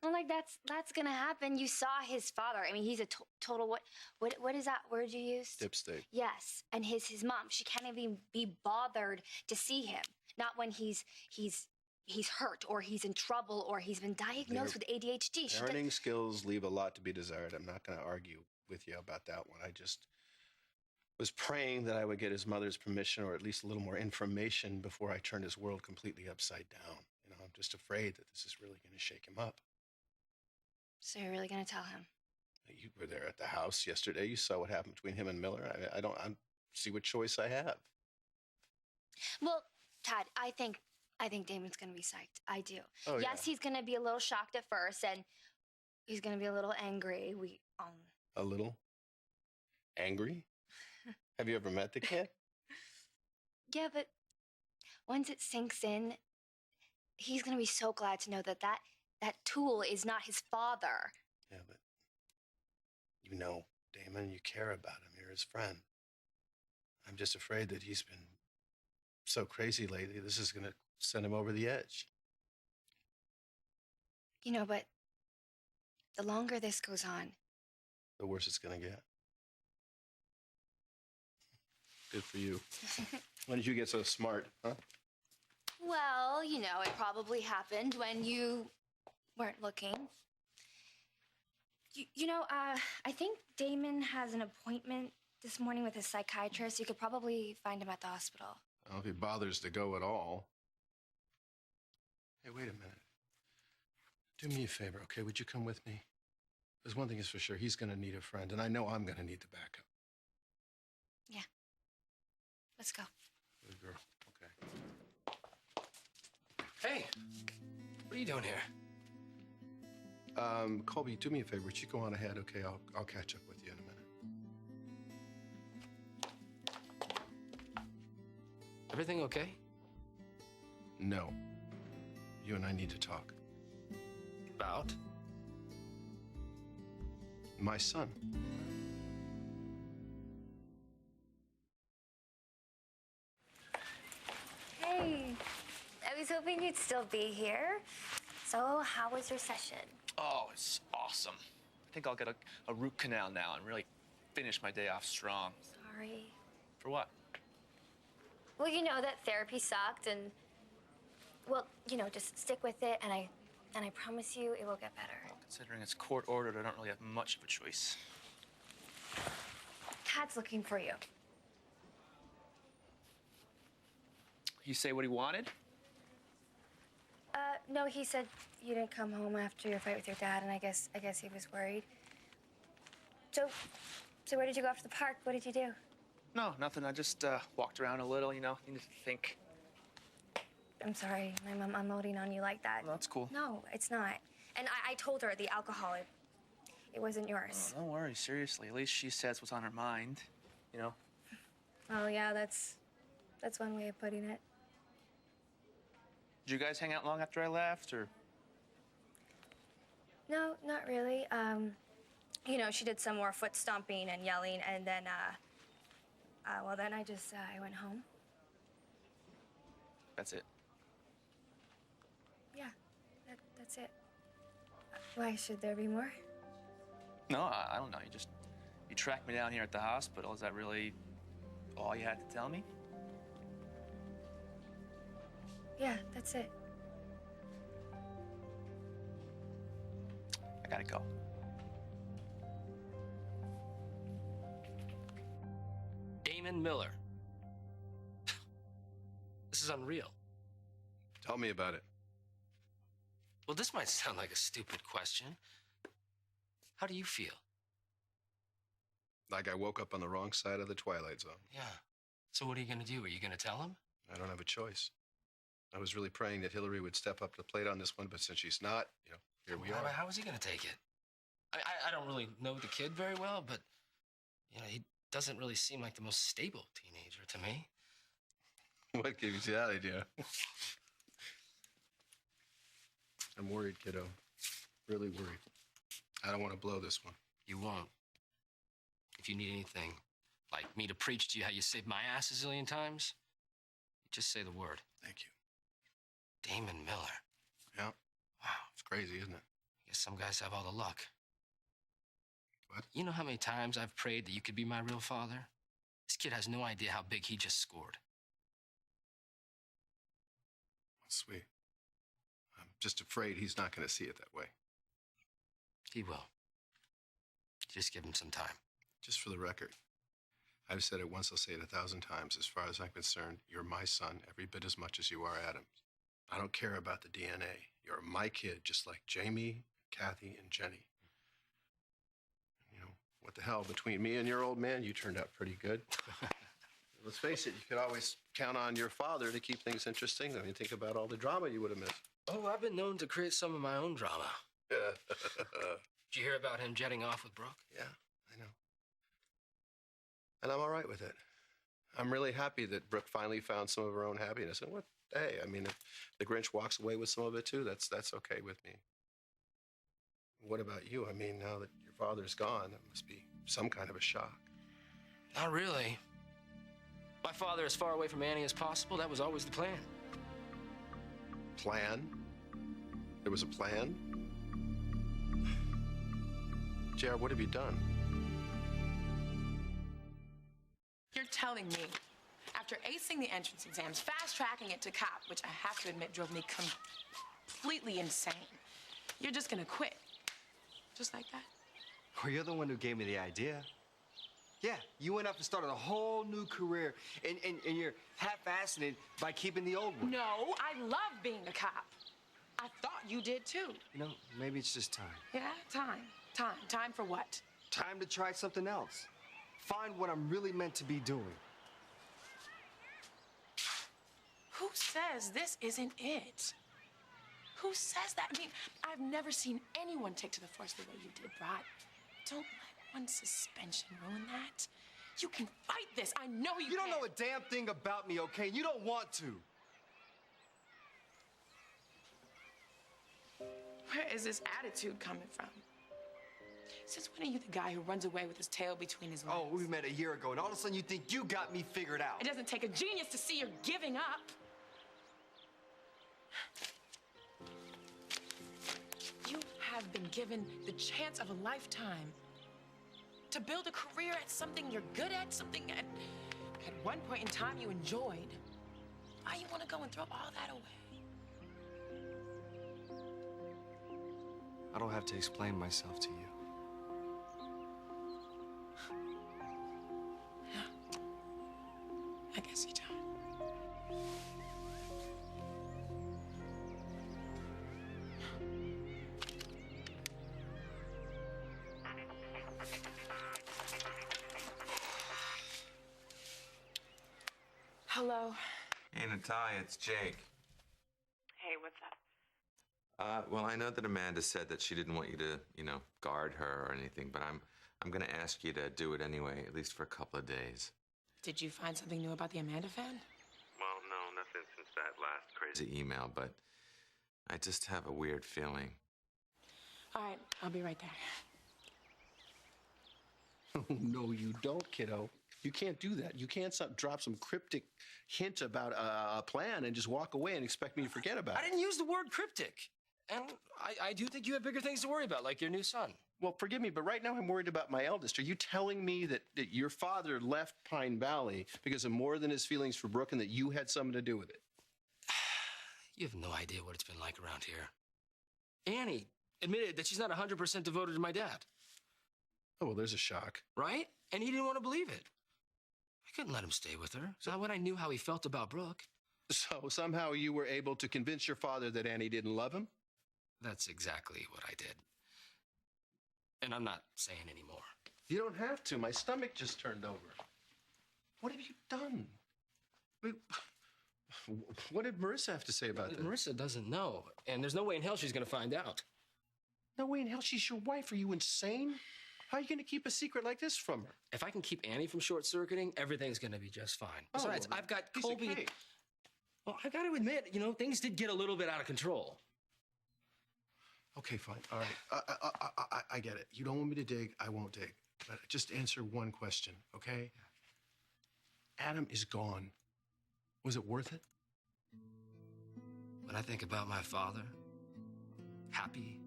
Well, like that's gonna happen. You saw his father. I mean, he's a total what is that word you used? Dipstick. Yes, and his mom. She can't even be bothered to see him. Not when he's hurt or he's in trouble or he's been diagnosed with ADHD. Parenting skills leave a lot to be desired. I'm not going to argue with you about that one. I just was praying that I would get his mother's permission or at least a little more information before I turned his world completely upside down. You know, I'm just afraid that this is really going to shake him up. So you're really going to tell him? You were there at the house yesterday. You saw what happened between him and Miller. I don't see what choice I have. Well, Todd, I think Damon's going to be psyched. I do. Oh, yes, yeah. he's going to be a little shocked at first, and he's going to be a little angry. A little? Angry? Have you ever met the kid? Yeah, but once it sinks in, he's going to be so glad to know that tool is not his father. Yeah, but you know, Damon, you care about him. You're his friend. I'm just afraid that he's been so crazy lately. This is going to send him over the edge. You know, but the longer this goes on, the worse it's going to get. Good for you. When did you get so smart, huh? Well, you know, it probably happened when you weren't looking. You know, I think Damon has an appointment this morning with a psychiatrist. You could probably find him at the hospital. Well, if he bothers to go at all. Hey, wait a minute. Do me a favor, okay? Would you come with me? Because one thing is for sure, he's going to need a friend, and I know I'm going to need the backup. Yeah. Let's go. Good girl. Okay. Hey, what are you doing here? Colby, do me a favor. Would you go on ahead? Okay, I'll catch up with you in a minute. Everything okay? No. You and I need to talk. About? My son. Hey, I was hoping you'd still be here. So, how was your session? Oh, it's awesome. I think I'll get a root canal now and really finish my day off strong. Sorry. For what? Well, you know that therapy sucked, and well, you know, just stick with it, and I promise you it will get better. Well, considering it's court ordered, I don't really have much of a choice. Tad's looking for you. You say what he wanted? No, he said you didn't come home after your fight with your dad, and I guess he was worried. So where did you go after the park? What did you do? No, nothing. I just walked around a little, you know, needed to think. I'm sorry, I'm unloading on you like that. No, that's cool. No, it's not. And I told her the alcohol, it wasn't yours. Oh, don't worry, seriously. At least she says what's on her mind, you know? Oh, yeah, that's one way of putting it. Did you guys hang out long after I left, or? No, not really. You know, she did some more foot stomping and yelling, and then, well, then I went home. That's it? Yeah, that's it. Why, should there be more? No, I don't know. You tracked me down here at the hospital. Is that really all you had to tell me? Yeah, that's it. I gotta go. Damon Miller. This is unreal. Tell me about it. Well, this might sound like a stupid question. How do you feel? Like I woke up on the wrong side of the Twilight Zone. Yeah. So what are you going to do? Are you going to tell him? I don't have a choice. I was really praying that Hillary would step up to the plate on this one, but since she's not, you know, here we are. How is he going to take it? I don't really know the kid very well, but, you know, he doesn't really seem like the most stable teenager to me. What gave you that idea? I'm worried, kiddo. Really worried. I don't want to blow this one. You won't. If you need anything, like me to preach to you how you saved my ass a zillion times, you just say the word. Thank you. Damon Miller. Yeah. Wow. It's crazy, isn't it? Guess some guys have all the luck. What? You know how many times I've prayed that you could be my real father? This kid has no idea how big he just scored. Sweet. I'm just afraid he's not going to see it that way. He will. Just give him some time. Just for the record, I've said it once, I'll say it 1,000 times. As far as I'm concerned, you're my son every bit as much as you are Adam's. I don't care about the DNA. You're my kid, just like Jamie, Kathy, and Jenny. You know, what the hell, between me and your old man, you turned out pretty good. Let's face it, you could always count on your father to keep things interesting. I mean, think about all the drama you would have missed. Oh, I've been known to create some of my own drama. Did you hear about him jetting off with Brooke? Yeah, I know. And I'm all right with it. I'm really happy that Brooke finally found some of her own happiness. And what, hey, I mean, if the Grinch walks away with some of it too, that's okay with me. What about you? I mean, now that your father's gone, it must be some kind of a shock. Not really. My father as far away from Annie as possible, that was always the plan. Plan? There was a plan? JR, what have you done? You're telling me, after acing the entrance exams, fast-tracking it to cop, which I have to admit drove me completely insane, you're just gonna quit? Just like that? Well, you're the one who gave me the idea. Yeah, you went up and started a whole new career, and you're half-assing it by keeping the old one. No, I love being a cop. I thought you did too. You know, maybe it's just time. Yeah, time. Time for what? Time to try something else. Find what I'm really meant to be doing. Who says this isn't it? Who says that? I mean, I've never seen anyone take to the force the way you did, Rod. Don't let one suspension ruin that. You can fight this. I know you can. You don't know a damn thing about me, okay? You don't want to. Where is this attitude coming from? Since when are you the guy who runs away with his tail between his legs? Oh, we met a year ago, and all of a sudden you think you got me figured out. It doesn't take a genius to see you're giving up. You have been given the chance of a lifetime to build a career at something you're good at, something at one point in time you enjoyed. Why you want to go and throw all that away? I don't have to explain myself to you. I guess you don't. Hello. Hey, Natalia, it's Jake. Hey, what's up? Well, I know that Amanda said that she didn't want you to, guard her or anything, but I'm going to ask you to do it anyway, at least for a couple of days. Did you find something new about the Amanda fan? Well, no, nothing since that last crazy email, but I just have a weird feeling. All right, I'll be right there. Oh, no, you don't, kiddo. You can't do that. You can't drop some cryptic hint about a plan and just walk away and expect me to forget about I it. didn't use the word cryptic. And I do think you have bigger things to worry about, like your new son. Well, forgive me, but right now I'm worried about my eldest. Are you telling me that your father left Pine Valley because of more than his feelings for Brooke and that you had something to do with it? You have no idea what it's been like around here. Annie admitted that she's not 100% devoted to my dad. Oh, well, there's a shock. Right? And he didn't want to believe it. I couldn't let him stay with her. Not when I knew how he felt about Brooke. So somehow you were able to convince your father that Annie didn't love him? That's exactly what I did. And I'm not saying anymore. You don't have to. My stomach just turned over. What have you done? Wait, what did Marissa have to say about this? Marissa doesn't know. And there's no way in hell she's going to find out. No way in hell. She's your wife. Are you insane? How are you going to keep a secret like this from her? If I can keep Annie from short-circuiting, everything's going to be just fine. Besides, well, I've got piece of Colby. cake. Well, I got to admit, things did get a little bit out of control. Okay, fine. All right. I get it. You don't want me to dig. I won't dig. But just answer one question, okay? Adam is gone. Was it worth it? When I think about my father, happy,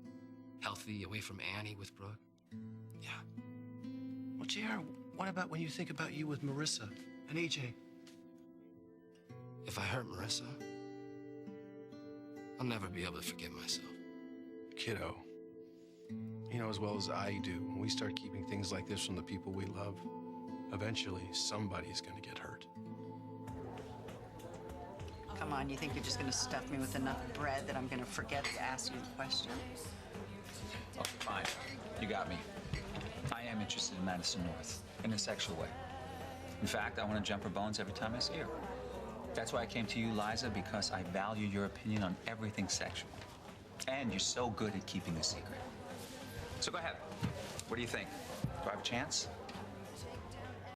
healthy, away from Annie with Brooke. Yeah. Well, JR, what about when you think about you with Marissa and AJ? If I hurt Marissa, I'll never be able to forgive myself. Kiddo, you know as well as I do, when we start keeping things like this from the people we love, eventually somebody's gonna get hurt. Come on, you think you're just gonna stuff me with enough bread that I'm gonna forget to ask you the question? Okay, fine. You got me. I am interested in Madison North, in a sexual way. In fact, I want to jump her bones every time I see her. That's why I came to you, Liza, because I value your opinion on everything sexual. And you're so good at keeping a secret. So go ahead. What do you think? Do I have a chance?